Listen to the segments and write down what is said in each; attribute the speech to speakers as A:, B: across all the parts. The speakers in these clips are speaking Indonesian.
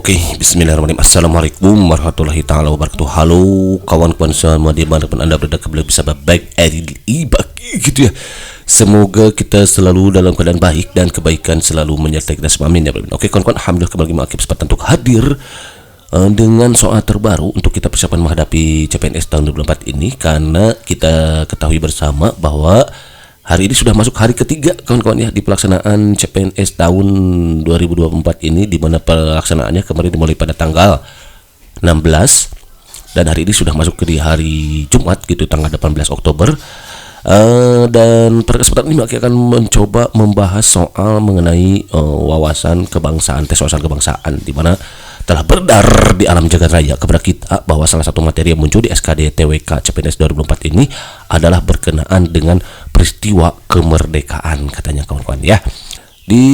A: Oke, bismillahirrahmanirrahim. Assalamualaikum warahmatullahi taala wabarakatuh. Halo kawan-kawan semua dimanapun anda berada, kembali bersama baik bagi gitu ya. Semoga kita selalu dalam keadaan baik dan kebaikan selalu menyertai kita semua. Amin ya. Oke kawan-kawan, alhamdulillah kembali mengakhiri kesempatan untuk hadir dengan soal terbaru untuk kita persiapan menghadapi CPNS tahun 2024 ini, karena kita ketahui bersama bahwa hari ini sudah masuk hari ketiga kawan-kawan ya di pelaksanaan CPNS tahun 2024 ini, di mana pelaksanaannya kemarin dimulai pada tanggal 16 dan hari ini sudah masuk ke di hari Jumat gitu, tanggal 18 Oktober. Dan pada kesempatan ini kita akan mencoba membahas soal mengenai wawasan kebangsaan, tes wawasan kebangsaan, di mana telah beredar di alam jagat raya kepada kita bahwa salah satu materi yang muncul di SKD TWK CPNS 2024 ini adalah berkenaan dengan peristiwa kemerdekaan, katanya kawan-kawan ya. Di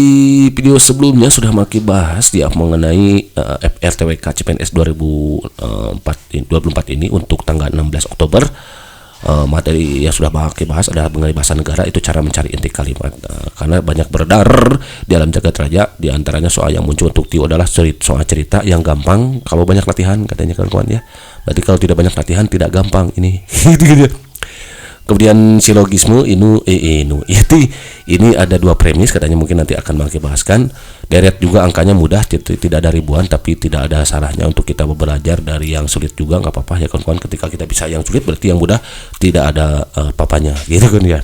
A: video sebelumnya sudah makin bahas dia mengenai FRTWK CPNS 2024 ini untuk tanggal 16 Oktober. Materi yang sudah makin bahas adalah mengenai bahasa negara, itu cara mencari inti kalimat. Karena banyak beredar di alam jagat raya, di antaranya soal yang muncul untuk Tio adalah soal cerita yang gampang kalau banyak latihan, katanya kawan-kawan ya. Berarti kalau tidak banyak latihan tidak gampang ini. Gitu. Kemudian silogisme ini ada dua premis, katanya mungkin nanti akan makin bahaskan. Deret juga angkanya mudah, tidak ada ribuan, tapi tidak ada salahnya untuk kita belajar dari yang sulit juga, nggak apa-apa ya kawan-kawan. Ketika kita bisa yang sulit berarti yang mudah tidak ada papanya gitu kan ya.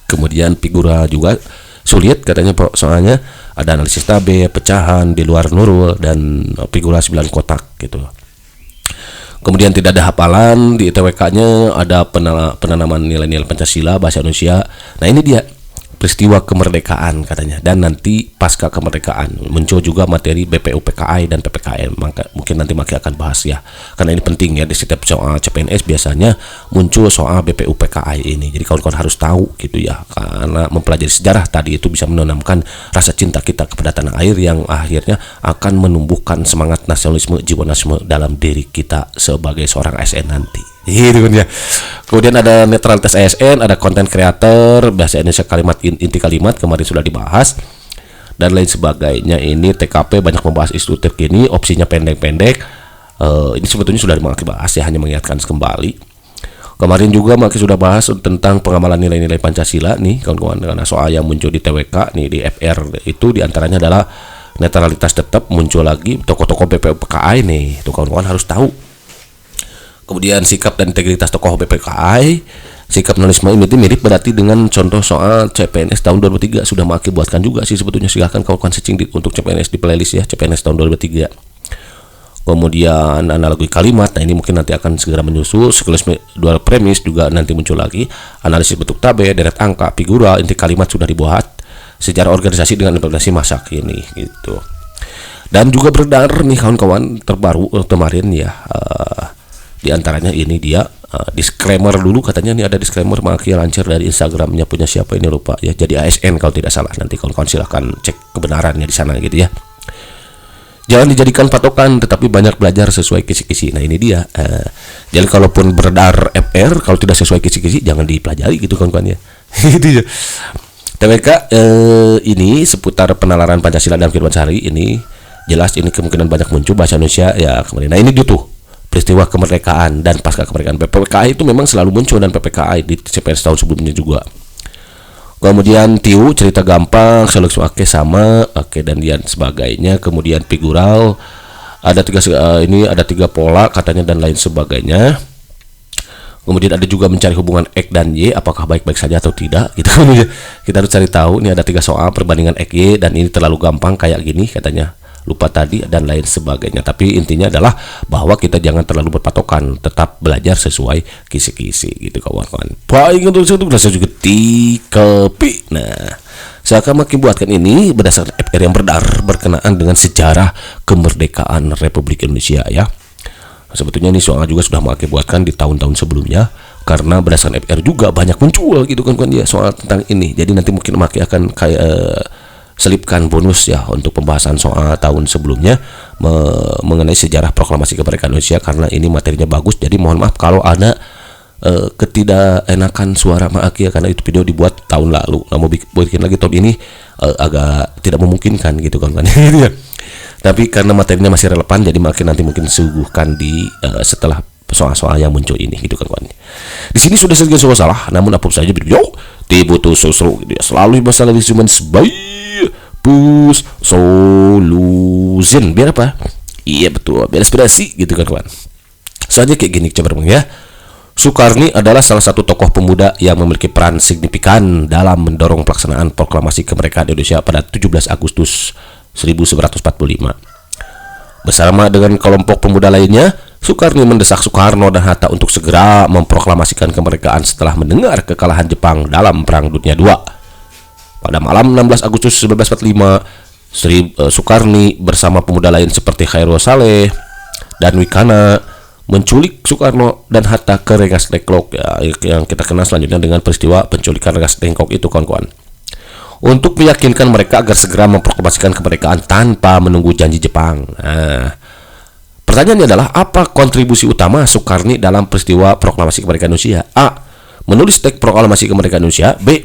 A: Kemudian figura juga sulit, katanya soalnya ada analisis tabe, pecahan di luar nurul, dan figura 9 kotak gitu. Kemudian tidak ada hafalan, di TWK-nya ada penanaman nilai-nilai Pancasila, bahasa Indonesia. Nah ini dia peristiwa kemerdekaan katanya, dan nanti pasca kemerdekaan muncul juga materi BPUPKI dan PPKN. Maka mungkin nanti akan bahas ya, karena ini penting ya. Di setiap soal CPNS biasanya muncul soal BPUPKI ini, jadi kawan-kawan harus tahu gitu ya, karena mempelajari sejarah tadi itu bisa menanamkan rasa cinta kita kepada tanah air yang akhirnya akan menumbuhkan semangat nasionalisme, jiwa nasionalisme dalam diri kita sebagai seorang ASN nanti. Gitu kan ya. Kemudian ada netralitas ASN, ada konten kreator, bahasa Indonesia kalimat inti kalimat kemarin sudah dibahas, dan lain sebagainya. Ini TKP banyak membahas isu terkini, opsinya pendek-pendek. Ini sebetulnya sudah dibahas ya, hanya mengingatkan kembali. Kemarin juga sudah bahas tentang pengamalan nilai-nilai Pancasila nih kawan-kawan, karena soal yang muncul di TWK nih, di FR itu diantaranya adalah netralitas tetap muncul lagi, tokoh-tokoh BPUPKI nih, itu kawan-kawan harus tahu. Kemudian sikap dan integritas tokoh BPKI, sikap nasionalisme ini mirip berarti dengan contoh soal CPNS tahun 2003, sudah mengakibatkan juga sih sebetulnya. Silahkan kawan-kawan searching untuk CPNS di playlist ya, CPNS tahun 2003. Kemudian analogi kalimat, nah ini mungkin nanti akan segera menyusul. Siklisme dual premis juga nanti muncul lagi. Analisis bentuk tabe, deret angka, figura, inti kalimat sudah dibuat. Sejarah organisasi dengan implementasi masa kini gitu. Dan juga beredar nih kawan-kawan terbaru kemarin ya. Di antaranya ini dia disclaimer dulu, katanya nih ada disclaimer makin lancar dari Instagramnya punya siapa ini lupa ya, jadi ASN kalau tidak salah. Nanti kawan-kawan silahkan cek kebenarannya di sana gitu ya. Jangan dijadikan patokan, tetapi banyak belajar sesuai kisi-kisi. Nah ini dia. Jadi kalaupun beredar FR, kalau tidak sesuai kisi-kisi jangan dipelajari gitu kawan-kawan ya. Gitu ya. TWK ini seputar penalaran Pancasila dalam kehidupan sehari ini jelas ini kemungkinan banyak muncul bahasa Indonesia ya kemarin. Nah ini dia tuh peristiwa kemerdekaan dan pasca kemerdekaan. PPKI itu memang selalu muncul, dan PPKI di CPNS tahun sebelumnya juga. Kemudian TIU cerita gampang, selalu sama, dan dan sebagainya. Kemudian figural ada tiga pola katanya dan lain sebagainya. Kemudian ada juga mencari hubungan X dan Y, apakah baik-baik saja atau tidak gitu. Kita harus cari tahu. Ini ada 3 soal perbandingan X Y, dan ini terlalu gampang kayak gini katanya, lupa tadi dan lain sebagainya. Tapi intinya adalah bahwa kita jangan terlalu berpatokan, tetap belajar sesuai kisi-kisi gitu kawan-kawan. Baik, untuk itu saya juga tikepi. Nah, saya akan makin buatkan ini berdasarkan FR yang beredar berkenaan dengan sejarah kemerdekaan Republik Indonesia ya. Sebetulnya ini soal juga sudah mengakibatkan di tahun-tahun sebelumnya, karena berdasarkan FR juga banyak muncul gitu kan ya soal tentang ini. Jadi nanti mungkin akan kayak selipkan bonus ya untuk pembahasan soal tahun sebelumnya mengenai sejarah proklamasi kemerdekaan Indonesia, karena ini materinya bagus. Jadi mohon maaf kalau ada ketidakenakan suara Maaki ya, karena itu video dibuat tahun lalu. Nah, mau bikin lagi tahun ini agak tidak memungkinkan gitu kan. Tapi karena materinya masih relevan, jadi nanti mungkin disuguhkan di setelah soal-soal yang muncul ini gitu kan kawan. Di sini sudah sedikit soal salah, namun apa saja video dibutuh sosro gitu ya. Selalu masalah cuma sebaik pus solution biar apa? Iya betul, biar inspirasi gitu kan kawan. Soalnya kayak gini coba ya. Soekarni adalah salah satu tokoh pemuda yang memiliki peran signifikan dalam mendorong pelaksanaan proklamasi kemerdekaan Indonesia pada 17 Agustus 1945. Bersama dengan kelompok pemuda lainnya, Soekarni mendesak Soekarno dan Hatta untuk segera memproklamasikan kemerdekaan setelah mendengar kekalahan Jepang dalam Perang Dunia II. Pada malam 16 Agustus 1945, Soekarni bersama pemuda lain seperti Khairul Saleh dan Wikana menculik Soekarno dan Hatta ke Rengas Dengklok ya, yang kita kenal selanjutnya dengan peristiwa penculikan Rengas Dengklok itu kawan-kawan, untuk meyakinkan mereka agar segera memproklamasikan kemerdekaan tanpa menunggu janji Jepang. Nah, pertanyaannya adalah apa kontribusi utama Soekarni dalam peristiwa proklamasi kemerdekaan Indonesia? A. Menulis teks proklamasi kemerdekaan Indonesia. B.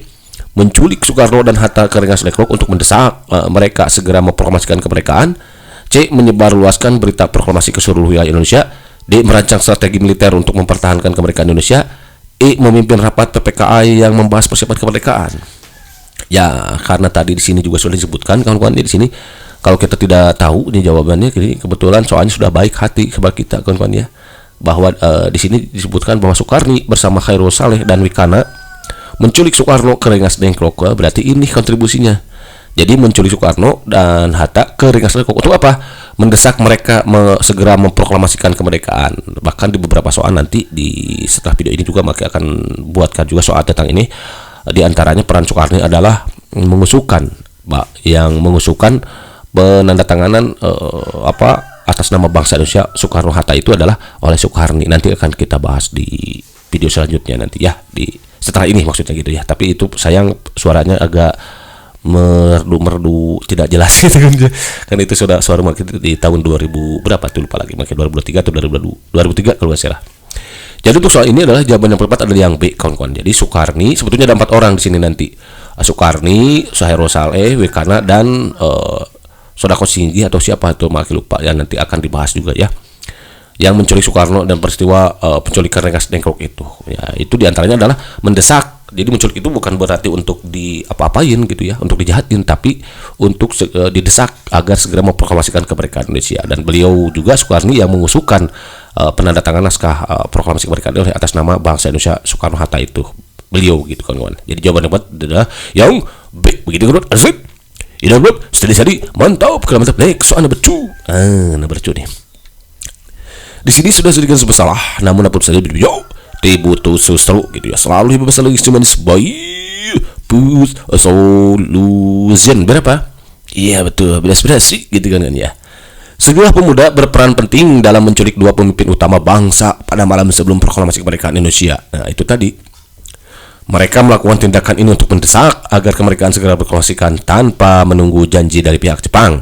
A: Menculik Soekarno dan Hatta ke Rengas Dengklok untuk mendesak mereka segera memproklamasikan kemerdekaan. C. Menyebarluaskan berita proklamasi ke seluruh wilayah Indonesia. D. Merancang strategi militer untuk mempertahankan kemerdekaan Indonesia. E. Memimpin rapat PPKI yang membahas persiapan kemerdekaan. Ya, karena tadi di sini juga sudah disebutkan kawan-kawan, di sini kalau kita tidak tahu ini jawabannya, jadi kebetulan soalnya sudah baik hati kepada kita kawan-kawan ya, bahwa di sini disebutkan bahwa Soekarni bersama Khairul Saleh dan Wikana menculik Soekarno ke Rengas Dengklok. Berarti ini kontribusinya. Jadi menculik Soekarno dan Hatta ke Rengas Dengklok untuk apa? Mendesak mereka segera memproklamasikan kemerdekaan. Bahkan di beberapa soal nanti setelah video ini juga maka akan buatkan juga soal tentang ini. Di antaranya peran Soekarni adalah mengusulkan penandatanganan atas nama bangsa Indonesia Soekarno Hatta itu adalah oleh Soekarni. Nanti akan kita bahas di video selanjutnya nanti ya, setelah ini maksudnya gitu ya. Tapi itu sayang suaranya agak merdu tidak jelas gitu kan itu sudah suara kita di tahun 2000 berapa tuh lupa lagi, mungkin 2023 atau 2003 kalau nggak salah. Jadi untuk soal ini adalah jawaban yang tepat adalah yang B kawan-kawan. Jadi Soekarni sebetulnya ada 4 orang di sini nanti. Soekarni, Khairul Saleh, Wikana dan Sodako Singgi atau siapa itu makin lupa ya, nanti akan dibahas juga ya. Yang menculik Soekarno dan peristiwa penculikan Rengas Dengklok itu. Ya, itu diantaranya adalah mendesak. Jadi menculik itu bukan berarti untuk diapa-apain gitu ya, untuk dijahatin, tapi untuk didesak agar segera memproklamasikan kemerdekaan Indonesia. Dan beliau juga Soekarni yang mengusulkan penandatangan naskah proklamasi kemerdekaan oleh atas nama bangsa Indonesia Soekarno Hatta itu. Beliau gitu kawan-kawan. Jadi jawaban yang tepat adalah yang B. Begitu kan? Asik. Ini belum steady mantap kalau mantap. Next soal number 2. Number 2 nih. Di sini sudah sedikit bersalah, namun apa saja video dibutuh seru gitu ya. Selalu bebas lagi cuma sebaik pus solution berapa? Iya betul, inspirasi gitu kan ya. Segala pemuda berperan penting dalam menculik 2 pemimpin utama bangsa pada malam sebelum proklamasi kemerdekaan Indonesia. Nah, itu tadi. Mereka melakukan tindakan ini untuk mendesak agar kemerdekaan segera diproklamasikan tanpa menunggu janji dari pihak Jepang.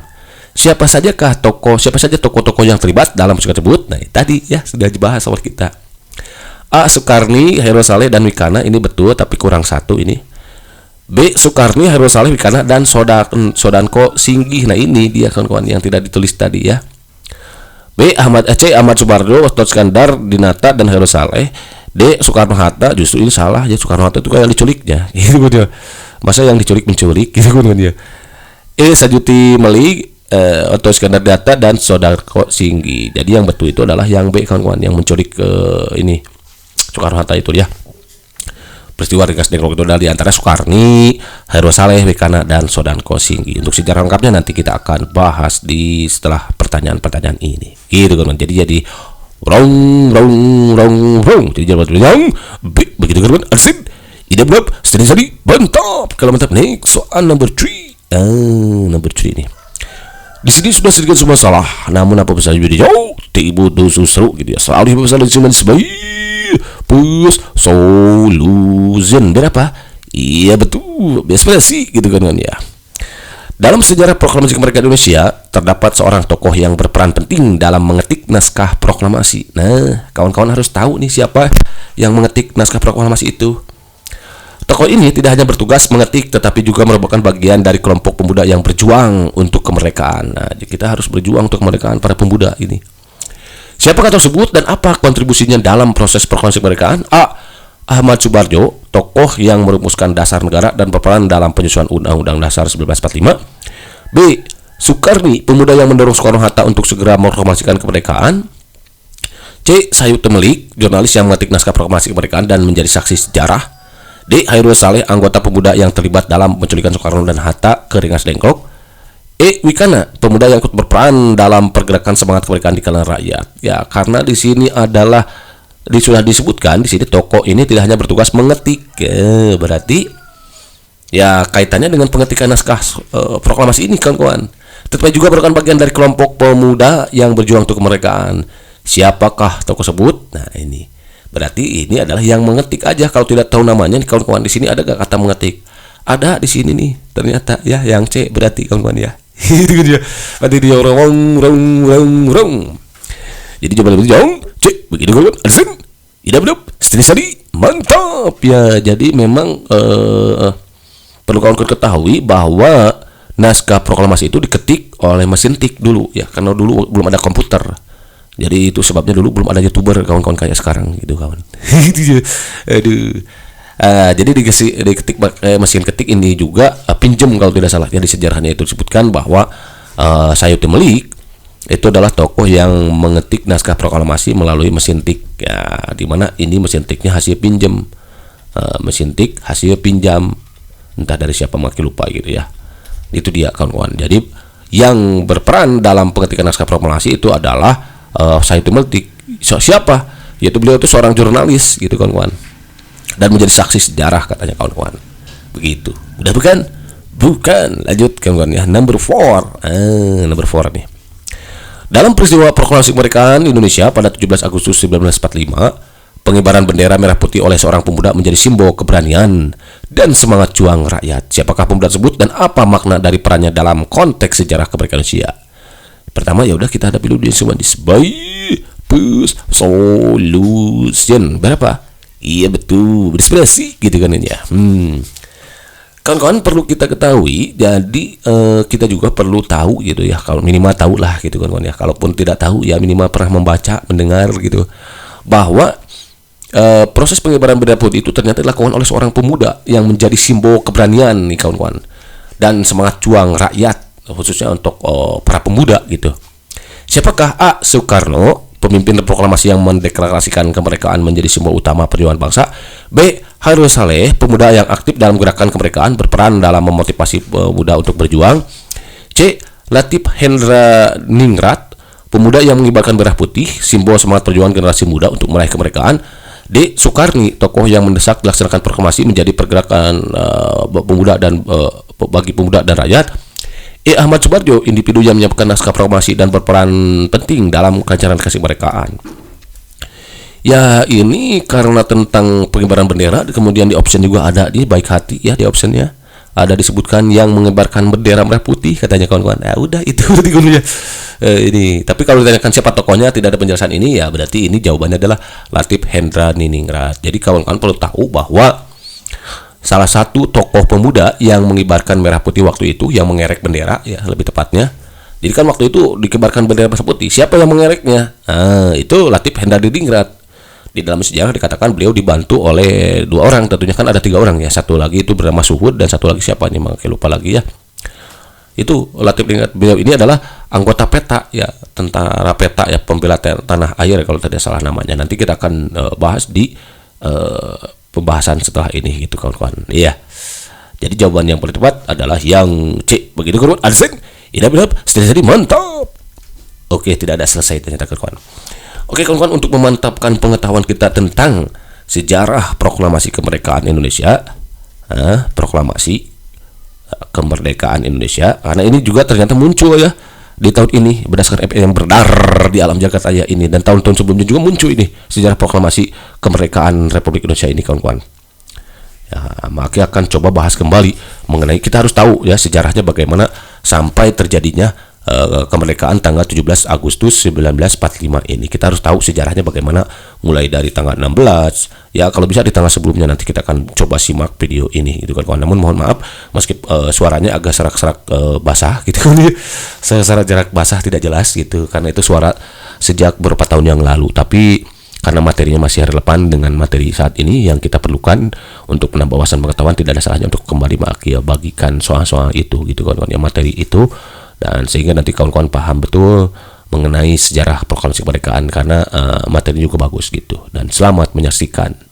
A: Siapa saja tokoh-tokoh yang terlibat dalam peristiwa tersebut? Nah, tadi ya sudah dibahas awal kita. A. Soekarni, Khairul Saleh dan Wikana, ini betul tapi kurang satu ini. B. Soekarni, Khairul Saleh, Wikana dan Sodako Singgi. Nah, ini dia kawan-kawan yang tidak ditulis tadi ya. B. Ahmad Subardo, Otto Iskandar, Dinata dan Khairul Saleh. D. Soekarno Hatta, justru ini salah ya, Soekarno Hatta itu kan yang diculiknya gitu kan. Masa yang diculik menculik gitu kan dia. E. Sajuti Meli, Otto Iskandar Dinata dan Sodako Singgi. Jadi yang betul itu adalah yang B kawan-kawan, yang menculik ini Soekarno Hatta itu ya. Peristiwa Rengas Dengklok itu adalah di antara Soekarni, Khairul Saleh, Wikana dan Sodako Singgi. Untuk sejarah lengkapnya nanti kita akan bahas setelah pertanyaan-pertanyaan ini. Gitu kan. Jadi rong. Jadi jawaban yang B. Begitu kan. Asik. Ide belum sedih mantap. Kalau mantap nih soal number 3. Number 3 ini. Di sini sudah sedikit semua salah, namun apa saja video tiba seru gitu ya. Selalu besar cuma sebaik pus solution berapa? Iya betul, biasa sih gitu kan ya. Dalam sejarah proklamasi kemerdekaan Indonesia terdapat seorang tokoh yang berperan penting dalam mengetik naskah proklamasi. Nah, kawan-kawan harus tahu nih siapa yang mengetik naskah proklamasi itu. Tokoh ini tidak hanya bertugas mengetik, tetapi juga merupakan bagian dari kelompok pemuda yang berjuang untuk kemerdekaan. Nah, kita harus berjuang untuk kemerdekaan para pemuda ini. Siapakah tersebut dan apa kontribusinya dalam proses proklamasi kemerdekaan? A. Ahmad Subarjo, tokoh yang merumuskan dasar negara dan berperan dalam penyusunan Undang-Undang Dasar 1945. B. Sukarni, pemuda yang mendorong Soekarno-Hatta untuk segera memproklamasikan kemerdekaan. C. Sayut Temelik, jurnalis yang mengetik naskah proklamasi kemerdekaan dan menjadi saksi sejarah. D. Hairul Saleh, anggota pemuda yang terlibat dalam penculikan Soekarno dan Hatta ke Rengas Dengklok. E. Wikana, pemuda yang ikut berperan dalam pergerakan semangat kemerdekaan di kalangan rakyat. Ya, karena di sini adalah sudah disebutkan di sini tokoh ini tidak hanya bertugas mengetik, berarti ya kaitannya dengan pengetikan naskah proklamasi ini, kawan-kawan. Tetapi juga merupakan bagian dari kelompok pemuda yang berjuang untuk kemerdekaan. Siapakah tokoh tersebut? Nah, ini berarti ini adalah yang mengetik aja. Kalau tidak tahu namanya nih kawan-kawan, di sini ada gak kata mengetik? Ada di sini nih. Ternyata ya yang C berarti kawan-kawan ya. Itu dia. Berarti dia rong. Jadi coba lebih jauh. C begitu kawan. Alsen. Idam. Seri. Mantap ya. Jadi memang perlu kawan-kawan ketahui bahwa naskah proklamasi itu diketik oleh mesin tik dulu ya, karena dulu belum ada komputer. Jadi itu sebabnya dulu belum ada YouTuber kawan-kawan kayak sekarang gitu kawan. Aduh. Jadi diketik mesin ketik ini juga pinjem kalau tidak salah. Jadi sejarahnya itu disebutkan bahwa Sayut Temelik itu adalah tokoh yang mengetik naskah proklamasi melalui mesin tik ya, di mana ini mesin tiknya hasil pinjem. Mesin tik hasil pinjam, entah dari siapa makin lupa gitu ya. Itu dia kawan-kawan. Jadi yang berperan dalam pengetikan naskah proklamasi itu adalah Sayut Temelik. Siapa? Yaitu beliau itu seorang jurnalis gitu kawan-kawan, dan menjadi saksi sejarah katanya kawan-kawan. Begitu. Udah bukan? Bukan. Lanjut kawan-kawan ya. Number 4 nih. Dalam peristiwa proklamasi kemerdekaan Indonesia pada 17 Agustus 1945, pengibaran bendera merah putih oleh seorang pemuda menjadi simbol keberanian dan semangat juang rakyat. Siapakah pemuda tersebut dan apa makna dari perannya dalam konteks sejarah kemerdekaan Indonesia? Pertama ya udah kita hadapi dulu semua di solution. Berapa? Iya betul, berinspirasi gitu kan ya. Kawan-kawan perlu kita ketahui, jadi kita juga perlu tahu gitu ya, kalau minimal tahu lah gitu kawan-kawan ya. Kalaupun tidak tahu ya minimal pernah membaca, mendengar gitu, bahwa proses pengibaran bendera putih itu ternyata dilakukan oleh seorang pemuda yang menjadi simbol keberanian nih kawan-kawan, dan semangat juang rakyat, khususnya untuk para pemuda gitu. Siapakah? A. Soekarno, pemimpin proklamasi yang mendeklarasikan kemerdekaan menjadi simbol utama perjuangan bangsa. B. Hairul Saleh, pemuda yang aktif dalam gerakan kemerdekaan, berperan dalam memotivasi pemuda untuk berjuang. C. Latif Hendra Ningrat, pemuda yang mengibarkan merah putih, simbol semangat perjuangan generasi muda untuk meraih kemerdekaan. D. Sukarni, tokoh yang mendesak dilaksanakan proklamasi menjadi pergerakan pemuda dan bagi pemuda dan rakyat. E. Ahmad Subarjo, individu yang menyiapkan naskah proklamasi dan berperan penting dalam kelancaran kemerdekaan. Ya ini karena tentang pengibaran bendera, kemudian di option juga ada di baik hati ya, di optionnya ada disebutkan yang mengibarkan bendera merah putih katanya kawan-kawan. Ya udah itu berarti ini. Tapi kalau ditanyakan siapa tokohnya tidak ada penjelasan ini ya, berarti ini jawabannya adalah Latif Hendra Niningrat. Jadi kawan-kawan perlu tahu bahwa salah satu tokoh pemuda yang mengibarkan merah putih waktu itu, yang mengerek bendera ya lebih tepatnya. Jadi kan waktu itu dikibarkan bendera merah putih, siapa yang mengereknya? Itu Latif Hendra Niningrat. Di dalam sejarah dikatakan beliau dibantu oleh 2 orang, tentunya kan ada 3 orang ya. Satu lagi itu bernama Suhud dan satu lagi siapa nih, makanya lupa lagi ya. Itu Latif Niningrat. Beliau ini adalah anggota PETA ya, tentara PETA ya, pembela tanah air kalau tidak salah namanya. Nanti kita akan bahas di pembahasan setelah ini gitu kawan-kawan. Iya. Jadi jawaban yang paling tepat adalah yang C. Begitu kawan. Alsen. Ini benar. Selesai mantap. Oke, tidak ada selesai ternyata kawan. Oke kawan-kawan, untuk memantapkan pengetahuan kita tentang sejarah proklamasi kemerdekaan Indonesia, proklamasi kemerdekaan Indonesia, karena ini juga ternyata muncul ya di tahun ini berdasarkan event yang beredar di alam jagat raya ini, dan tahun-tahun sebelumnya juga muncul ini sejarah proklamasi kemerdekaan Republik Indonesia ini kawan-kawan. Ya, maka akan coba bahas kembali mengenai, kita harus tahu ya sejarahnya bagaimana sampai terjadinya kemerdekaan tanggal 17 Agustus 1945 ini. Kita harus tahu sejarahnya bagaimana mulai dari tanggal 16. Ya kalau bisa di tanggal sebelumnya nanti kita akan coba simak video ini gitu kan kawan. Namun mohon maaf meski suaranya agak serak-serak basah gitu kan. Serak basah tidak jelas gitu karena itu suara sejak beberapa tahun yang lalu. Tapi karena materinya masih relevan dengan materi saat ini yang kita perlukan untuk menambah wawasan pengetahuan, tidak ada salahnya untuk kembali bagikan soal-soal itu gitu kawan-kawan, yang materi itu, dan sehingga nanti kawan-kawan paham betul mengenai sejarah proklamasi kemerdekaan karena materi juga bagus gitu. Dan selamat menyaksikan.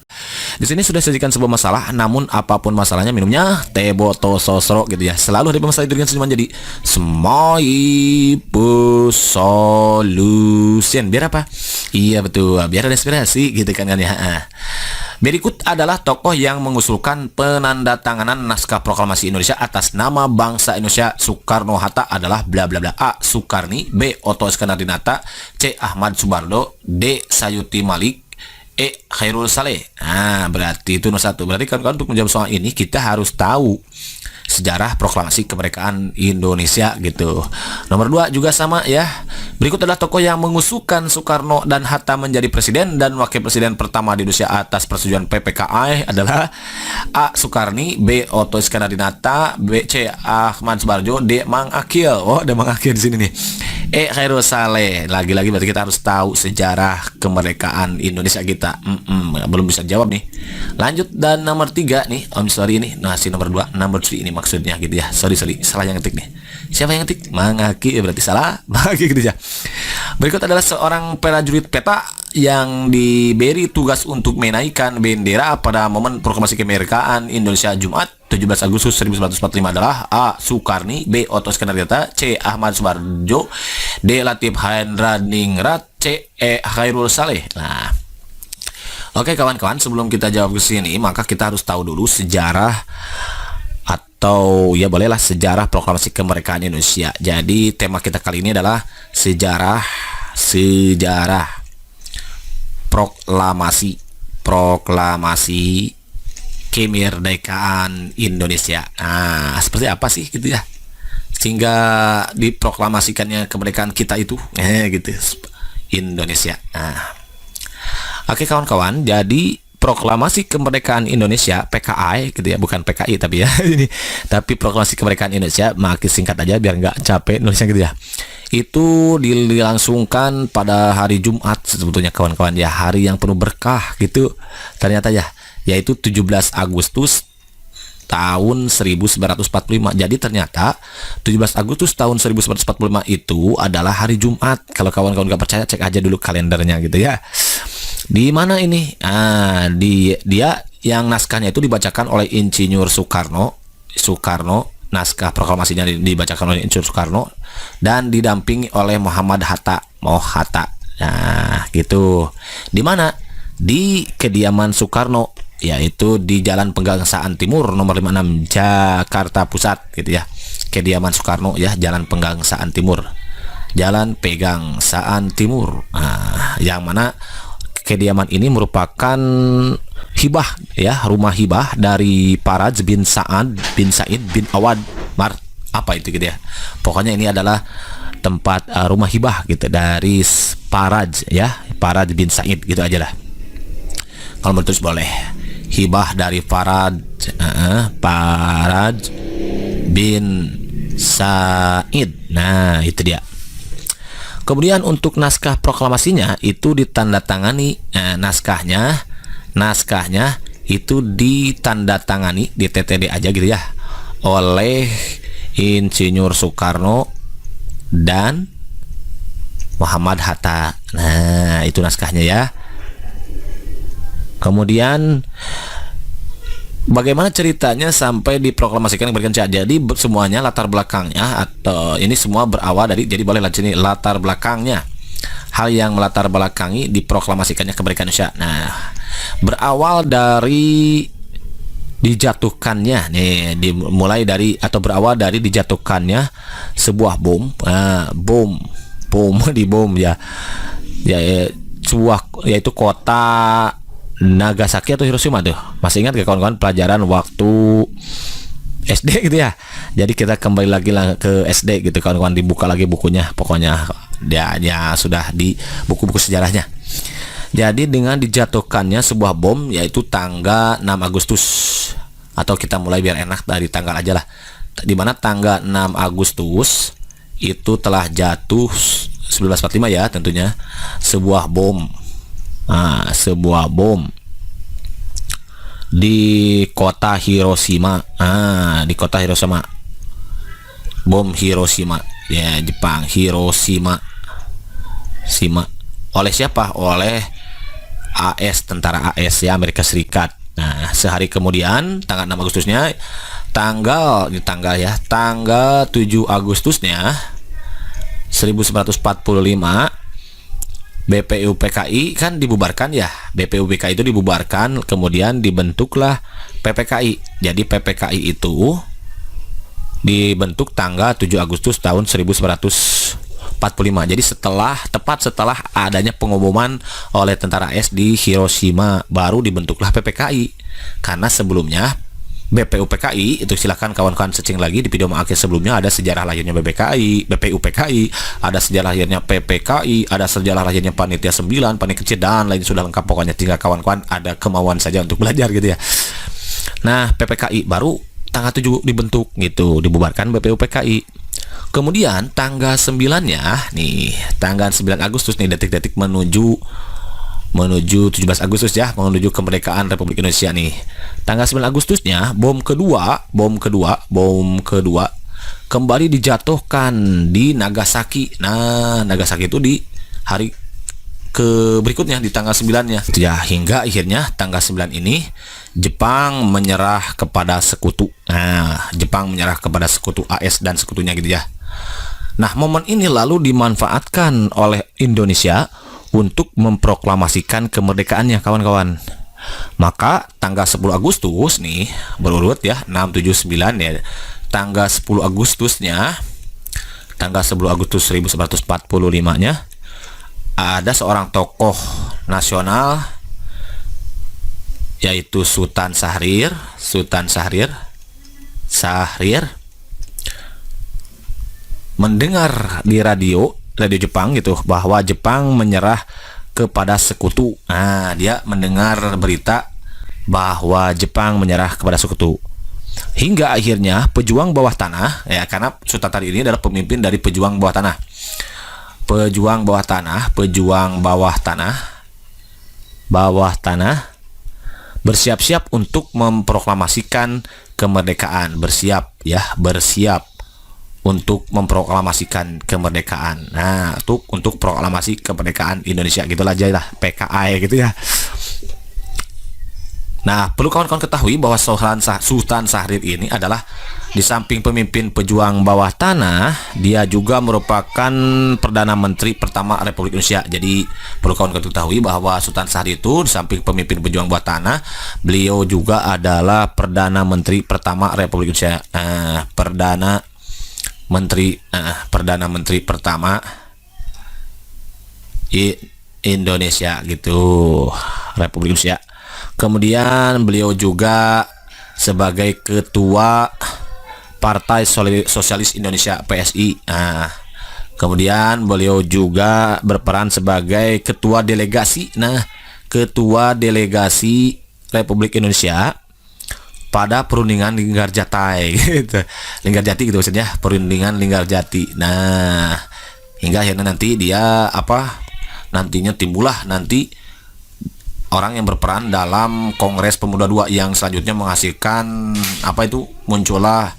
B: Di sini sudah sajikan sebuah masalah, namun apapun masalahnya minumnya teh botol sosro gitu ya. Selalu ada masalah itu dengan senyuman jadi Smoipu Solution. Biar apa? Iya betul, biar ada inspirasi gitu kan ya. Berikut adalah tokoh yang mengusulkan penandatanganan naskah proklamasi Indonesia atas nama bangsa Indonesia. Soekarno-Hatta adalah bla bla bla. A. Soekarni, B. Otto Iskandar-Dinata, C. Ahmad Subardo, D. Sayuti Malik, E. Khairul Saleh. Nah, berarti itu nomor 1. Berarti kan untuk menjawab soal ini kita harus tahu sejarah proklamasi kemerdekaan Indonesia gitu. Nomor 2 juga sama ya. Berikut adalah tokoh yang mengusulkan Soekarno dan Hatta menjadi presiden dan wakil presiden pertama di Indonesia atas persetujuan PPKI adalah A. Soekarni, B. Otto Iskandar-Dinata, B. C. Ahmad Subarjo, D. Mang Akil. Oh, ada Mang Akil di sini nih. E. Khairul Saleh. Lagi-lagi berarti kita harus tahu sejarah kemerdekaan Indonesia kita. Belum bisa jawab nih. Lanjut dan nomor 3 nih. Sorry ini. Nah, si nomor 2, nomor 3 ini maksudnya gitu ya. Sorry, salah yang ngetik nih. Siapa yang ngetik? Mang Akil, berarti salah. Mang Akil gitu ya. Berikut adalah seorang prajurit peta yang diberi tugas untuk menaikkan bendera pada momen proklamasi kemerdekaan Indonesia Jumat 17 Agustus 1945 adalah A. Soekarni, B. Otto Iskandar-Dinata, C. Ahmad Subarjo, D. Latif Hendra-Ningrat, C. E. Khairul Saleh. Nah, oke kawan-kawan, sebelum kita jawab ke sini, maka kita harus tahu dulu sejarah atau ya bolehlah sejarah proklamasi kemerdekaan Indonesia. Jadi tema kita kali ini adalah sejarah proklamasi kemerdekaan Indonesia. Nah, seperti apa sih gitu ya sehingga diproklamasikannya kemerdekaan kita itu gitu Indonesia. Nah, oke kawan-kawan, jadi proklamasi kemerdekaan Indonesia PKI gitu ya, bukan PKI tapi ya ini, tapi proklamasi kemerdekaan Indonesia, makin singkat aja biar nggak capek nulisnya gitu ya. Itu dilangsungkan pada hari Jumat sebetulnya kawan-kawan ya, hari yang penuh berkah gitu ternyata ya, yaitu 17 Agustus tahun 1945. Jadi ternyata 17 Agustus tahun 1945 itu adalah hari Jumat. Kalau kawan-kawan nggak percaya, cek aja dulu kalendernya gitu ya. Di mana ini? Dia yang naskahnya itu dibacakan oleh Insinyur Soekarno, naskah proklamasinya dibacakan oleh Insinyur Soekarno dan didampingi oleh Muhammad Hatta. Nah, gitu. Di mana? Di kediaman Soekarno, yaitu di Jalan Pegangsaan Timur nomor 56 Jakarta Pusat gitu ya. Kediaman Soekarno ya, Jalan Pegangsaan Timur. Jalan Pegangsaan Timur. Nah, yang mana kediaman ini merupakan hibah ya, rumah hibah dari Faraj bin Said bin Awad apa itu gitu ya. Pokoknya ini adalah tempat rumah hibah gitu dari Faraj ya, Faraj bin Said gitu aja lah. Kalau mau tulis boleh. Hibah dari Faraj bin Said. Nah, itu dia. Kemudian untuk naskah proklamasinya itu ditandatangani, naskahnya itu ditandatangani di TTD aja gitu ya, oleh Insinyur Soekarno dan Muhammad Hatta. Nah, itu naskahnya ya. Kemudian bagaimana ceritanya sampai diproklamasikan kemerdekaan? Jadi semuanya latar belakangnya atau ini semua berawal dari, jadi boleh lihat sini latar belakangnya, hal yang melatar belakangi diproklamasikannya kemerdekaan Indonesia. Nah, berawal dari dijatuhkannya nih, dimulai dari atau berawal dari dijatuhkannya sebuah bom ya sebuah, yaitu kota Nagasaki atau Hiroshima tuh. Masih ingat gak kawan-kawan pelajaran waktu SD gitu ya. Jadi kita kembali lagi lah ke SD gitu kawan-kawan, dibuka lagi bukunya. Pokoknya dia sudah di buku-buku sejarahnya. Jadi dengan dijatuhkannya sebuah bom yaitu tanggal 6 Agustus, atau kita mulai biar enak dari tanggal aja lah. Di mana tanggal 6 Agustus itu telah jatuh 1945 ya tentunya sebuah bom. Sebuah bom di kota Hiroshima. Di kota Hiroshima. Bom Hiroshima ya, Jepang. Hiroshima. Oleh siapa? Oleh AS, tentara AS ya, Amerika Serikat. Nah, sehari kemudian tanggal 6 Agustusnya tanggal 7 Agustusnya 1945 BPUPKI kan dibubarkan ya. BPUPKI itu dibubarkan, kemudian dibentuklah PPKI. Jadi PPKI itu dibentuk tanggal 7 Agustus tahun 1945. Jadi tepat setelah adanya pengumuman oleh tentara AS di Hiroshima, baru dibentuklah PPKI. Karena sebelumnya BPUPKI itu, silahkan kawan-kawan searching lagi di video akhir sebelumnya, ada sejarah lahirnya BPUPKI, ada sejarah lahirnya PPKI, ada sejarah lahirnya Panitia 9, Panitia Kecil, dan lain sudah lengkap. Pokoknya tinggal kawan-kawan ada kemauan saja untuk belajar gitu ya. Nah, PPKI baru tanggal 7 dibentuk gitu, dibubarkan BPUPKI. Kemudian tanggal 9-nya nih, tanggal 9 Agustus nih, detik-detik menuju 17 Agustus ya, menuju kemerdekaan Republik Indonesia nih. Tanggal 9 Agustusnya bom kedua kembali dijatuhkan di Nagasaki. Nah, Nagasaki itu di hari berikutnya di tanggal 9-nya. Ya, hingga akhirnya tanggal 9 ini Jepang menyerah kepada sekutu. Nah, Jepang menyerah kepada sekutu AS dan sekutunya gitu ya. Nah, momen ini lalu dimanfaatkan oleh Indonesia untuk memproklamasikan kemerdekaannya kawan-kawan. Maka tanggal 10 Agustus nih berurut ya, 6, 7, 9 ya. Tanggal 10 Agustusnya, tanggal 10 Agustus 1945-nya ada seorang tokoh nasional yaitu Sultan Syahrir mendengar di radio Jepang gitu bahwa Jepang menyerah kepada sekutu. Nah, dia mendengar berita bahwa Jepang menyerah kepada sekutu. Hingga akhirnya pejuang bawah tanah ya, karena Sultan tadi ini adalah pemimpin dari pejuang bawah tanah. Pejuang bawah tanah bersiap-siap untuk memproklamasikan kemerdekaan, bersiap untuk memproklamasikan kemerdekaan. Nah, untuk proklamasi kemerdekaan Indonesia gitulah aja lah, PKI gitu ya. Nah, perlu kawan-kawan ketahui bahwa Sultan Syahrir ini adalah di samping pemimpin pejuang bawah tanah, dia juga merupakan Perdana Menteri pertama Republik Indonesia. Jadi perlu kawan-kawan ketahui bahwa Sultan Syahrir itu di samping pemimpin pejuang bawah tanah, beliau juga adalah Perdana Menteri pertama Republik Indonesia. Perdana Menteri pertama Indonesia gitu, Republik Indonesia. Kemudian beliau juga sebagai ketua Partai Sosialis Indonesia PSI. Kemudian beliau juga berperan sebagai ketua delegasi. Ketua delegasi Republik Indonesia pada perundingan Linggarjati gitu. Linggarjati gitu maksudnya, perundingan Linggarjati. Nah, hingga akhirnya nanti dia nantinya timbullah orang yang berperan dalam Kongres Pemuda II yang selanjutnya menghasilkan muncullah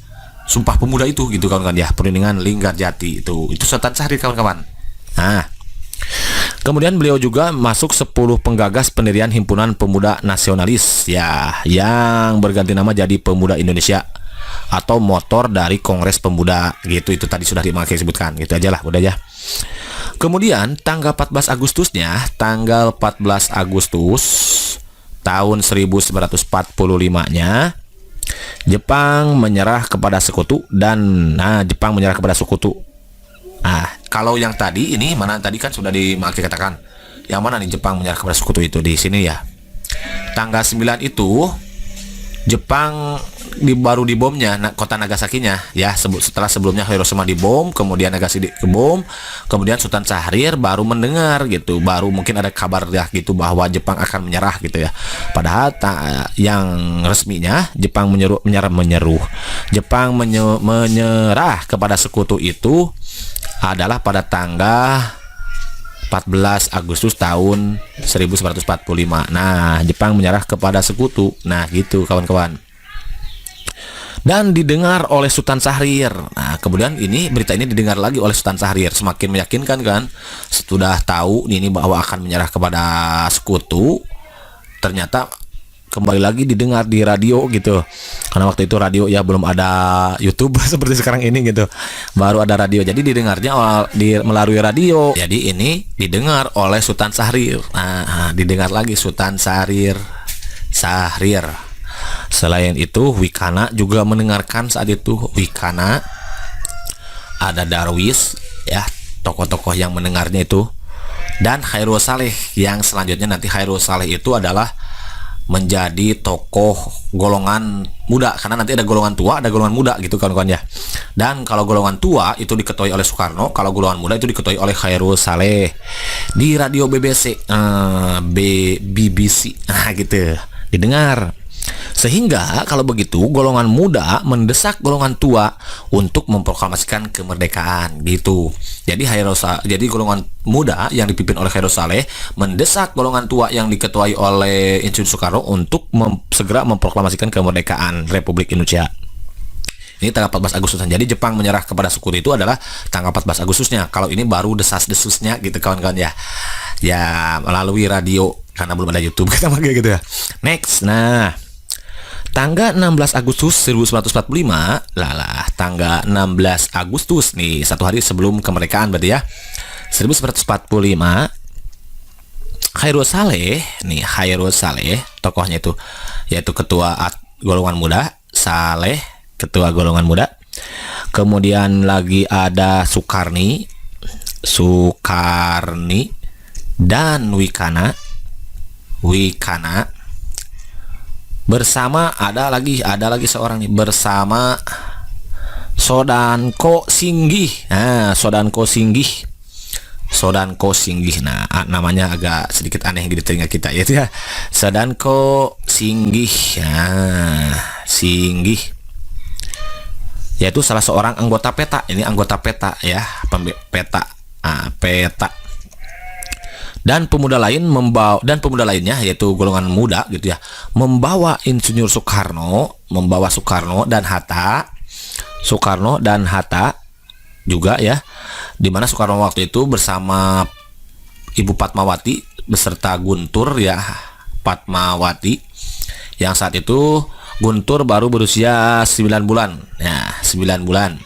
B: Sumpah Pemuda itu gitu kawan-kawan ya, perundingan Linggarjati itu Sultan Syahrir kawan-kawan. Nah, kemudian beliau juga masuk 10 penggagas pendirian Himpunan Pemuda Nasionalis ya, yang berganti nama jadi Pemuda Indonesia atau motor dari Kongres Pemuda gitu. Itu tadi sudah disebutkan, gitu aja lah, udah ya. Kemudian tanggal 14 Agustusnya, tanggal 14 Agustus tahun 1945-nya Jepang menyerah kepada sekutu dan Jepang menyerah kepada sekutu. Kalau yang tadi ini mana tadi kan sudah dikatakan. Yang mana nih Jepang menyerah kepada sekutu itu di sini ya. Tanggal 9 itu Jepang baru dibomnya kota Nagasaki-nya ya, setelah sebelumnya Hiroshima dibom, kemudian Nagasaki dibom, kemudian Sultan Syahrir baru mendengar gitu, baru mungkin ada kabar ya gitu bahwa Jepang akan menyerah gitu ya. Padahal yang resminya Jepang menyerah kepada sekutu itu adalah pada tanggal 14 Agustus tahun 1945. Nah, Jepang menyerah kepada sekutu. Nah, gitu kawan-kawan. Dan didengar oleh Sultan Syahrir. Nah, kemudian berita ini didengar lagi oleh Sultan Syahrir. Semakin meyakinkan kan. Sudah tahu ini bahwa akan menyerah kepada sekutu. Ternyata kembali lagi didengar di radio gitu, karena waktu itu radio ya belum ada YouTube seperti sekarang ini gitu, baru ada radio, jadi didengarnya melalui radio. Jadi ini didengar oleh Sultan Syahrir. Nah, didengar lagi Sultan Syahrir. Selain itu Wikana juga mendengarkan saat itu. Wikana, ada Darwis ya, tokoh-tokoh yang mendengarnya itu, dan Khairul Saleh yang selanjutnya nanti Khairul Saleh itu adalah menjadi tokoh golongan muda, karena nanti ada golongan tua, ada golongan muda gitu kawan-kawan ya. Dan kalau golongan tua itu diketuai oleh Soekarno, kalau golongan muda itu diketuai oleh Khairul Saleh. Di radio BBC gitu didengar. Sehingga kalau begitu golongan muda mendesak golongan tua untuk memproklamasikan kemerdekaan gitu. Jadi golongan muda yang dipimpin oleh Khairul Saleh mendesak golongan tua yang diketuai oleh Insinyur Soekarno untuk segera memproklamasikan kemerdekaan Republik Indonesia. Ini tanggal 14 Agustus. Jadi Jepang menyerah kepada sekutu itu adalah tanggal 14 Agustusnya. Kalau ini baru desas-desusnya gitu kawan-kawan ya. Ya melalui radio, karena belum ada YouTube kita pakai gitu ya. Next. Nah, tanggal 16 Agustus 1945, tanggal 16 Agustus nih, satu hari sebelum kemerdekaan berarti ya, 1945, Khairul Saleh tokohnya itu, yaitu ketua golongan muda, Saleh ketua golongan muda. Kemudian lagi ada Sukarni dan Wikana. Bersama ada lagi seorang nih, bersama Sodanko Singgih. Nah, Sodanko Singgih. Nah, namanya agak sedikit aneh di telinga kita ya, Sodanko Singgih. Nah, Singgih yaitu salah seorang anggota PETA. Ini anggota PETA ya, PETA. Dan pemuda lainnya yaitu golongan muda gitu ya, membawa Insinyur Soekarno dan Hatta juga ya, dimana Soekarno waktu itu bersama Ibu Fatmawati beserta Guntur ya, Fatmawati yang saat itu Guntur baru berusia 9 bulan ya, 9 bulan,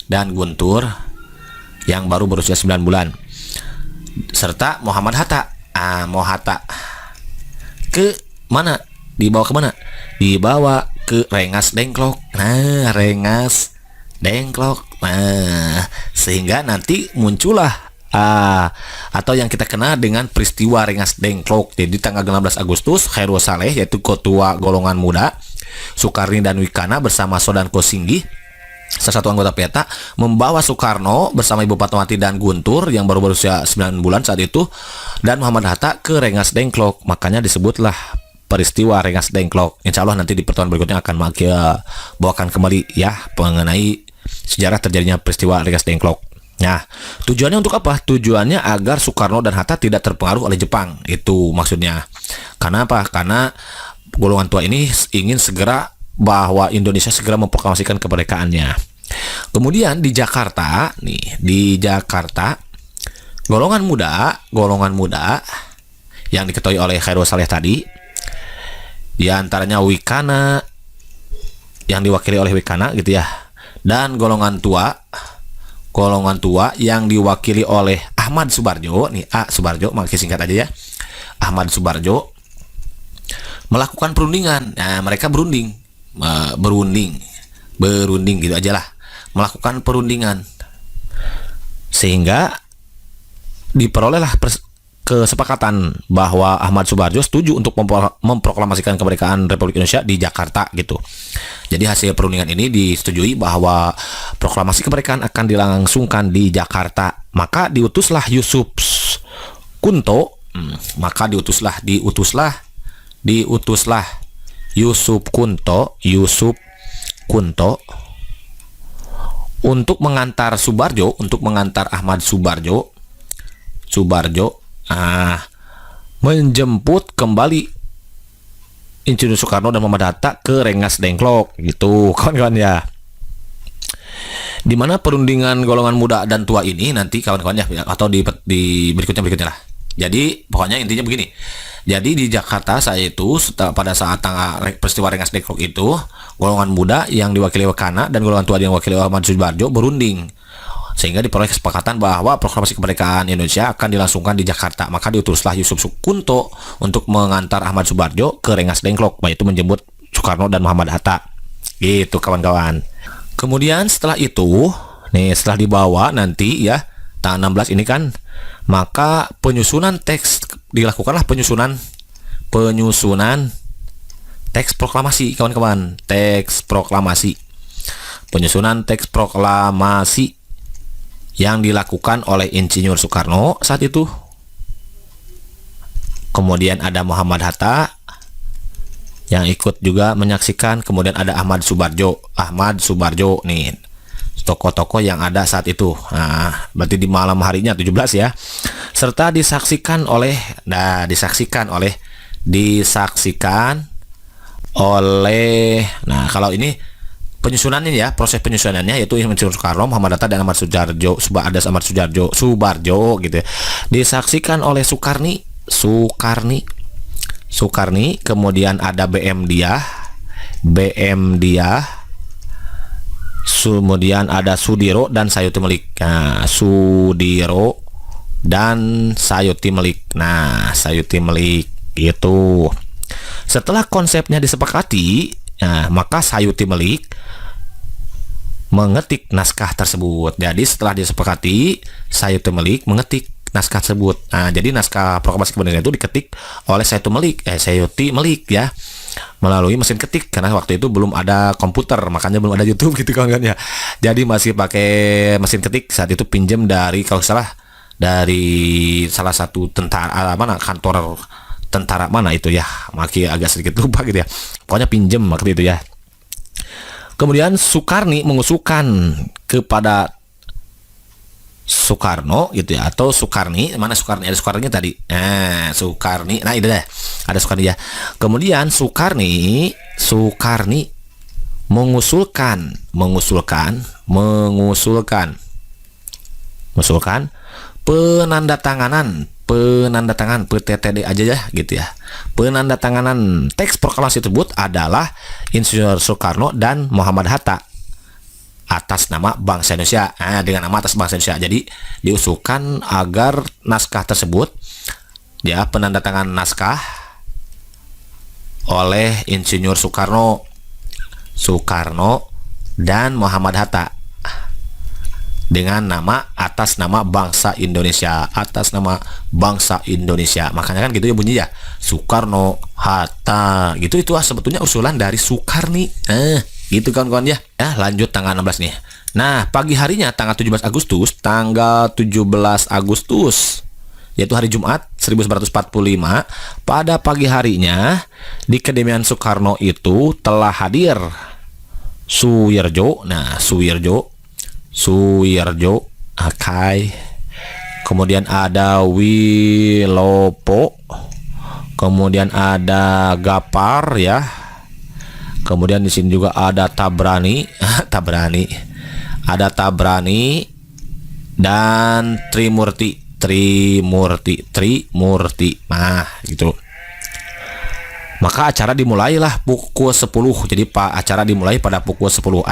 B: dan Guntur yang baru berusia 9 bulan, serta Muhammad Hatta. Hatta ke mana? Dibawa ke mana? Dibawa ke Rengas Dengklok. Nah, Rengas Dengklok. Nah, sehingga nanti muncullah atau yang kita kenal dengan peristiwa Rengas Dengklok. Jadi tanggal 16 Agustus Khairul Saleh yaitu ketua golongan muda, Sukarni dan Wikana bersama Sodanko Singgih, salah satu anggota PETA, membawa Soekarno bersama Ibu Fatmawati dan Guntur yang baru berusia 9 bulan saat itu, dan Muhammad Hatta ke Rengas Dengklok. Makanya disebutlah peristiwa Rengas Dengklok. Insya Allah nanti di pertemuan berikutnya akan bawakan kembali ya mengenai sejarah terjadinya peristiwa Rengas Dengklok. Nah, tujuannya untuk apa? Tujuannya agar Soekarno dan Hatta tidak terpengaruh oleh Jepang. Itu maksudnya. Karena apa? Karena golongan tua ini ingin segera bahwa Indonesia segera memproklamasikan kemerdekaannya. Kemudian di Jakarta golongan muda yang diketuai oleh Khairul Saleh tadi, di antaranya Wikana yang diwakili oleh Wikana gitu ya, dan golongan tua yang diwakili oleh Ahmad Subarjo nih, Subarjo makin singkat aja ya, Ahmad Subarjo melakukan perundingan. Nah, mereka berunding gitu aja lah, melakukan perundingan sehingga diperolehlah kesepakatan bahwa Ahmad Subarjo setuju untuk memproklamasikan kemerdekaan Republik Indonesia di Jakarta gitu. Jadi hasil perundingan ini disetujui bahwa proklamasi kemerdekaan akan dilangsungkan di Jakarta. Maka diutuslah Yusuf Kunto, diutuslah Yusuf Kunto untuk mengantar Ahmad Subarjo menjemput kembali Insinyur Soekarno dan Muhammad Hatta ke Rengas Dengklok gitu kawan-kawan ya. Dimana perundingan golongan muda dan tua ini nanti kawan-kawan ya, atau di berikutnya lah. Jadi pokoknya intinya begini. Jadi di Jakarta pada saat peristiwa Rengas Dengklok itu, golongan muda yang diwakili Wakana dan golongan tua yang diwakili Ahmad Subarjo berunding, sehingga diperoleh kesepakatan bahwa proklamasi kemerdekaan Indonesia akan dilangsungkan di Jakarta. Maka diutuslah Yusuf Kunto untuk mengantar Ahmad Subarjo ke Rengas Dengklok, yaitu menjemput Soekarno dan Muhammad Hatta. Gitu kawan-kawan. Kemudian setelah itu, setelah dibawa nanti ya tanggal 16 ini kan, maka dilakukanlah penyusunan teks proklamasi kawan-kawan. Penyusunan teks proklamasi yang dilakukan oleh Insinyur Soekarno saat itu. Kemudian ada Muhammad Hatta yang ikut juga menyaksikan. Kemudian ada Ahmad Subarjo nih, tokoh-tokoh yang ada saat itu. Nah, berarti di malam harinya 17 ya. Serta disaksikan oleh kalau ini penyusunannya ya, proses penyusunannya yaitu Insinyur Soekarno, Muhammad Hatta dan Ahmad Subarjo gitu ya. Disaksikan oleh Sukarni, kemudian ada BM Dia, kemudian ada Sudiro dan Sayuti Melik. Sayuti Melik gitu. Setelah konsepnya disepakati, maka Sayuti Melik mengetik naskah tersebut. Jadi setelah disepakati, Sayuti Melik mengetik naskah tersebut. Jadi naskah proklamasi kemerdekaan itu diketik oleh Sayuti Melik ya, melalui mesin ketik, karena waktu itu belum ada komputer, makanya belum ada YouTube gitu kan ya. Jadi masih pakai mesin ketik saat itu, pinjam dari kalau salah dari salah satu kantor tentara mana itu ya, makanya agak sedikit lupa gitu ya. Pokoknya pinjam waktu itu ya. Kemudian Sukarni mengusulkan kepada Soekarno gitu ya, atau Sukarni, mana Sukarni, ada Sukarninya tadi. Sukarni, nah itu deh, ada Sukarni ya. Kemudian Sukarni mengusulkan penandatangan PTTD aja ya gitu ya. Penandatanganan teks proklamasi tersebut adalah Insinyur Soekarno dan Muhammad Hatta atas nama bangsa Indonesia, dengan nama atas bangsa Indonesia. Jadi diusulkan agar naskah tersebut ya, penandatangan naskah oleh Insinyur Soekarno dan Muhammad Hatta dengan nama atas nama bangsa Indonesia, makanya kan gitu ya bunyi ya, Soekarno Hatta gitu. Itu sebetulnya usulan dari Sukarni. Gitu kawan-kawan ya. Lanjut tanggal 16 nih. Nah, pagi harinya tanggal 17 Agustus yaitu hari Jumat 1945, pada pagi harinya di kediaman Soekarno itu telah hadir Suwirjo, Akai, kemudian ada Wilopo, kemudian ada Gapar ya. Kemudian di sini juga ada Tabrani, ada Tabrani dan Trimurti. Nah, gitu. Maka acara dimulailah pukul 10. Jadi acara dimulai pada pukul 10.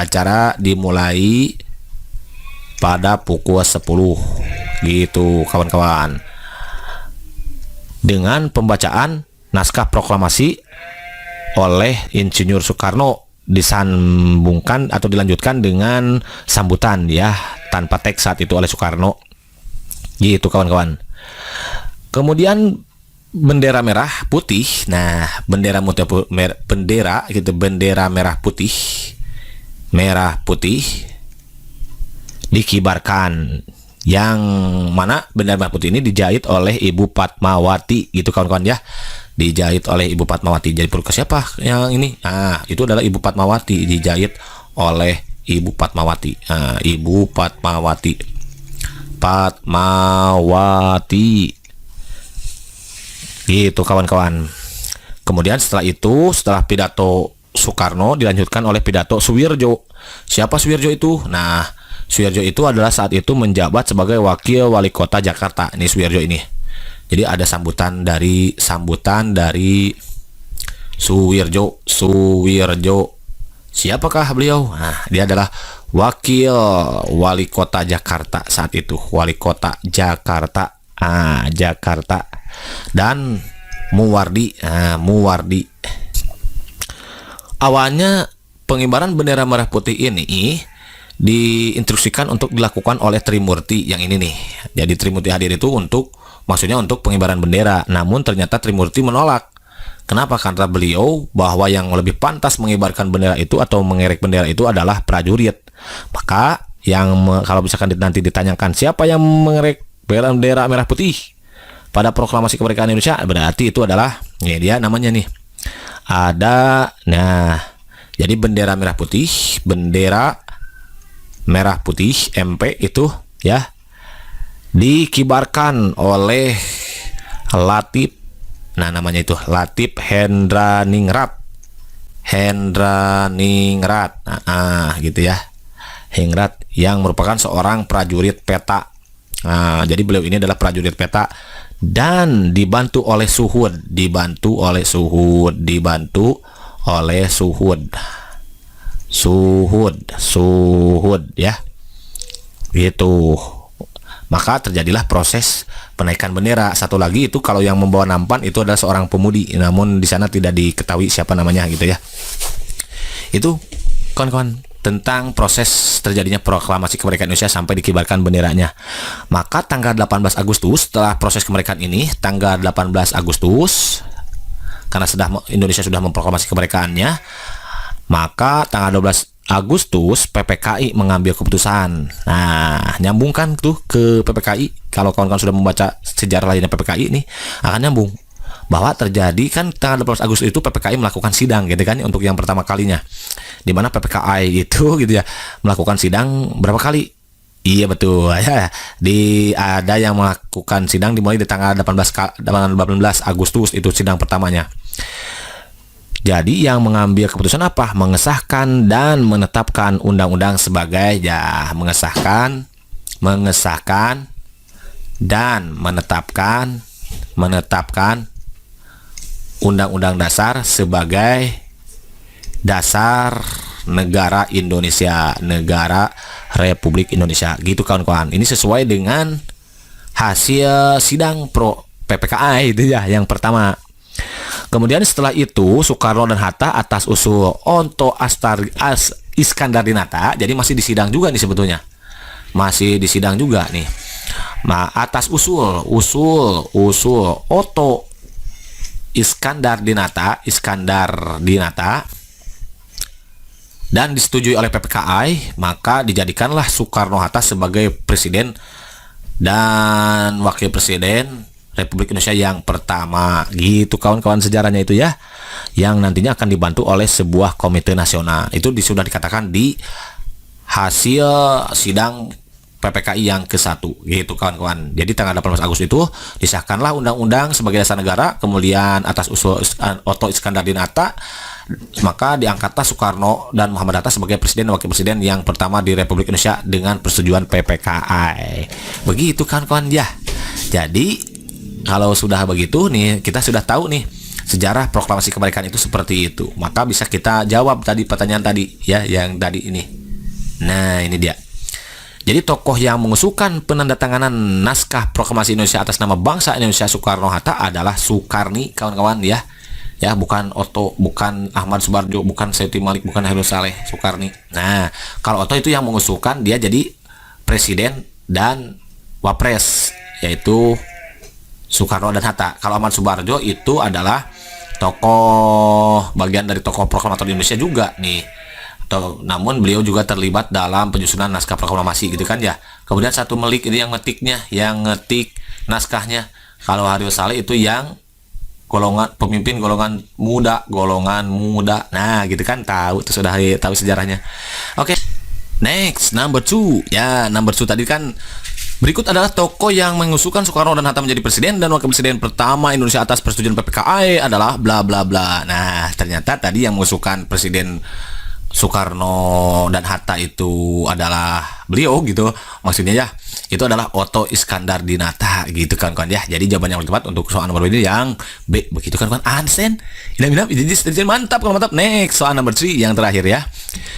B: Gitu, kawan-kawan. Dengan pembacaan naskah proklamasi oleh Insinyur Soekarno, disambungkan atau dilanjutkan dengan sambutan ya, tanpa teks saat itu oleh Soekarno. Gitu kawan-kawan. Kemudian bendera merah putih. Nah, bendera merah putih dikibarkan, yang mana bendera merah putih ini dijahit oleh Ibu Fatmawati gitu kawan-kawan ya. Dijahit oleh Ibu Fatmawati. Jadi perlu ke siapa yang ini? Nah, itu adalah Ibu Fatmawati, dijahit oleh Ibu Fatmawati. Nah, Ibu Fatmawati. Gitu kawan-kawan. Kemudian setelah itu, setelah pidato Soekarno dilanjutkan oleh pidato Suwirjo. Siapa Suwirjo itu? Nah, Suwirjo itu adalah saat itu menjabat sebagai wakil wali kota Jakarta. Ini Suwirjo ini. Jadi ada sambutan dari Suwirjo. Siapakah beliau? Nah, dia adalah wakil wali kota Jakarta saat itu. Wali kota Jakarta. Jakarta. Dan Muwardi. Awalnya pengibaran bendera merah putih ini diinstruksikan untuk dilakukan oleh Trimurti yang ini nih. Jadi Trimurti hadir itu maksudnya untuk pengibaran bendera. Namun ternyata Trimurti menolak. Kenapa? Karena beliau bahwa yang lebih pantas mengibarkan bendera itu atau mengerek bendera itu adalah prajurit. Maka kalau misalkan nanti ditanyakan siapa yang mengerek bendera merah putih pada proklamasi kemerdekaan Indonesia, berarti itu adalah dia namanya nih. Jadi bendera merah putih MP itu ya dikibarkan oleh Latif. Nah, namanya itu Latif Hendraningrat. Gitu ya. Hengrat yang merupakan seorang prajurit peta. Jadi beliau ini adalah prajurit peta dan dibantu oleh Suhud ya. Gitu. Maka terjadilah proses penaikan bendera. Satu lagi itu kalau yang membawa nampan itu adalah seorang pemudi, namun di sana tidak diketahui siapa namanya gitu ya. Itu kawan-kawan tentang proses terjadinya proklamasi kemerdekaan Indonesia sampai dikibarkan benderanya. Maka tanggal 18 Agustus setelah proses kemerdekaan ini, tanggal 18 Agustus karena Indonesia sudah memproklamasi kemerdekaannya, maka tanggal 12 Agustus PPKI mengambil keputusan. Nah, nyambungkan tuh ke PPKI. Kalau kawan-kawan sudah membaca sejarah lainnya PPKI ini akan nyambung. Bahwa terjadi kan tanggal 12 Agustus itu PPKI melakukan sidang gitu kan untuk yang pertama kalinya. Di mana PPKI itu gitu ya melakukan sidang berapa kali? Iya betul ya. Ada yang melakukan sidang dimulai di tanggal 18 Agustus itu sidang pertamanya. Jadi yang mengambil keputusan apa? Mengesahkan dan menetapkan undang-undang sebagai mengesahkan dan menetapkan Undang-Undang Dasar sebagai dasar negara Indonesia, negara Republik Indonesia. Gitu kawan-kawan. Ini sesuai dengan hasil sidang pro PPKI itu ya yang pertama. Kemudian setelah itu Soekarno dan Hatta atas usul Onto Iskandar Dinata, jadi masih disidang juga nih sebetulnya. Masih disidang juga nih. Atas usul Otto Iskandar Dinata dan disetujui oleh PPKI, maka dijadikanlah Soekarno-Hatta sebagai presiden dan wakil presiden Republik Indonesia yang pertama. Gitu kawan-kawan sejarahnya itu ya, yang nantinya akan dibantu oleh sebuah komite nasional. Itu sudah dikatakan di hasil sidang PPKI yang ke-1 gitu kawan-kawan. Jadi tanggal 18 Agustus itu disahkanlah undang-undang sebagai dasar negara. Kemudian atas usul Otto Iskandar Dinata, maka diangkatlah Soekarno dan Muhammad Hatta sebagai presiden dan wakil presiden yang pertama di Republik Indonesia dengan persetujuan PPKI. Begitu kawan-kawan ya. Jadi kalau sudah begitu nih, kita sudah tahu nih sejarah proklamasi kemerdekaan itu seperti itu. Maka bisa kita jawab tadi pertanyaan tadi ya, yang tadi ini. Nah, ini dia. Jadi tokoh yang mengusulkan penandatanganan naskah proklamasi Indonesia atas nama bangsa Indonesia Soekarno-Hatta adalah Soekarni kawan-kawan ya. Ya, bukan Otto, bukan Ahmad Subarjo, bukan Seti Malik, bukan Hairul Saleh, Soekarni. Nah, kalau Otto itu yang mengusulkan, dia jadi presiden dan wapres, yaitu Soekarno dan Hatta. Kalau Ahmad Subarjo itu adalah tokoh bagian dari tokoh proklamator Indonesia juga nih. Namun beliau juga terlibat dalam penyusunan naskah proklamasi gitu kan ya. Kemudian satu Melik ini yang ngetik naskahnya. Kalau Haryo Saleh itu yang pemimpin golongan muda. Nah, gitu kan tahu sudah tahu sejarahnya. Oke. Next, number 2. Ya, number 2 tadi kan berikut adalah tokoh yang mengusulkan Soekarno dan Hatta menjadi presiden dan wakil presiden pertama Indonesia atas persetujuan PPKI adalah bla bla bla. Nah, ternyata tadi yang mengusulkan presiden Soekarno dan Hatta itu adalah beliau gitu. Maksudnya ya, itu adalah Otto Iskandar Dinata gitu kan ya. Jadi jawaban yang tepat untuk soal nomor ini yang B. Begitu kan Ansen. Jadi mantap kalau mantap. Next, soal nomor 3 yang terakhir ya.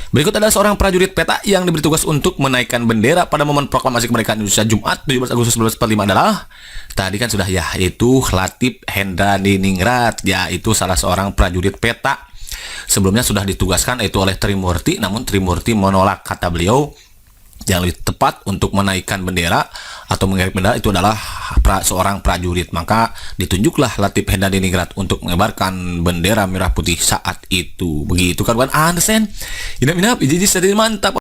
B: Berikut adalah seorang prajurit peta yang diberi tugas untuk menaikkan bendera pada momen proklamasi kemerdekaan Indonesia Jumat 17 Agustus 1945 adalah tadi kan sudah ya, itu Latif Hendra Diningrat, yaitu salah seorang prajurit peta. Sebelumnya sudah ditugaskan itu oleh Trimurti, namun Trimurti menolak. Kata beliau yang lebih tepat untuk menaikkan bendera atau mengirim bendera itu adalah seorang prajurit. Maka ditunjuklah Latif Hendra Diningrat untuk mengibarkan bendera merah putih saat itu. Begitu kan Ansen. Jadi mantap.